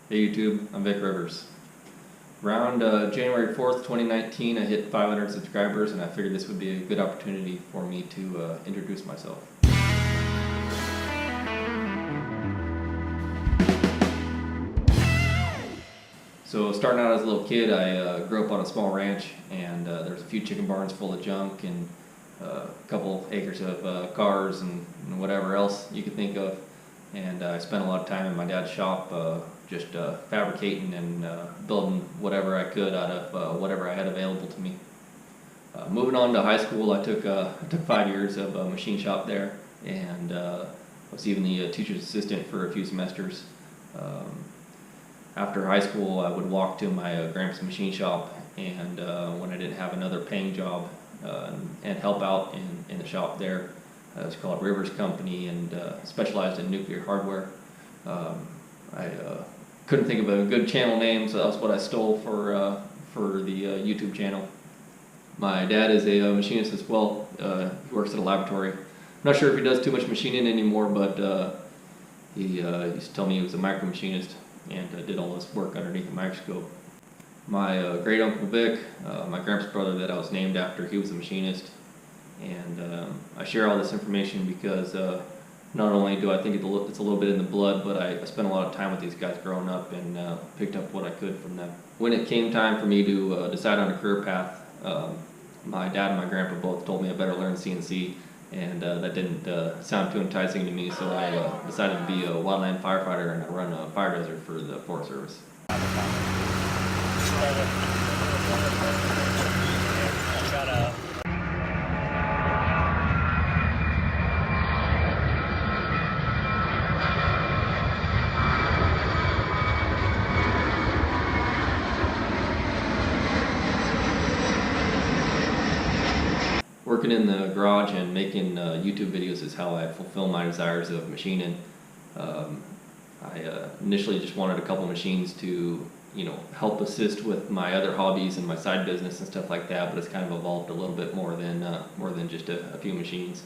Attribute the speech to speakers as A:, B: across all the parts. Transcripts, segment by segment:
A: Hey YouTube, I'm Vic Rivers. Around January 4th, 2019, I hit 500 subscribers and I figured this would be a good opportunity for me to introduce myself. So starting out as a little kid, I grew up on a small ranch, and there was a few chicken barns full of junk and a couple acres of cars and whatever else you could think of. And I spent a lot of time in my dad's shop just fabricating and building whatever I could out of whatever I had available to me. Moving on to high school, I took 5 years of a machine shop there, and was even the teacher's assistant for a few semesters. After high school, I would walk to my grandpa's machine shop, and when I didn't have another paying job, and help out in the shop there. It was called Rivers Company and specialized in nuclear hardware. I couldn't think of a good channel name, so that's what I stole for the YouTube channel. My dad is a machinist as well. He works at a laboratory. I'm not sure if he does too much machining anymore, but he used to tell me he was a micro machinist and did all this work underneath a microscope. My great uncle Vic, my grandpa's brother that I was named after, he was a machinist. And I share all this information because not only do I think it's a little bit in the blood, but I spent a lot of time with these guys growing up and picked up what I could from them. When it came time for me to decide on a career path, my dad and my grandpa both told me I better learn CNC, and that didn't sound too enticing to me, so I decided to be a wildland firefighter, and I run a fire dozer for the Forest Service. Working in the garage and making YouTube videos is how I fulfill my desires of machining. I initially just wanted a couple machines to, help assist with my other hobbies and my side business and stuff like that, but it's kind of evolved a little bit more than just a few machines.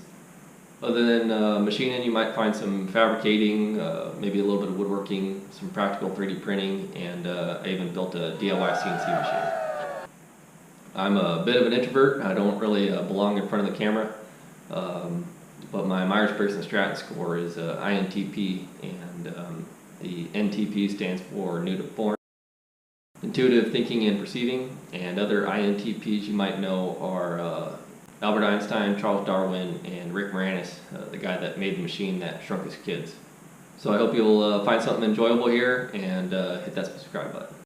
A: Other than machining, you might find some fabricating, maybe a little bit of woodworking, some practical 3D printing, and I even built a DIY CNC machine. I'm a bit of an introvert. I don't really belong in front of the camera, but my Myers-Briggs and Stratton score is INTP, and the NTP stands for new to form. Intuitive thinking and perceiving, and other INTPs you might know are Albert Einstein, Charles Darwin, and Rick Moranis, the guy that made the machine that shrunk his kids. So I hope you'll find something enjoyable here and hit that subscribe button.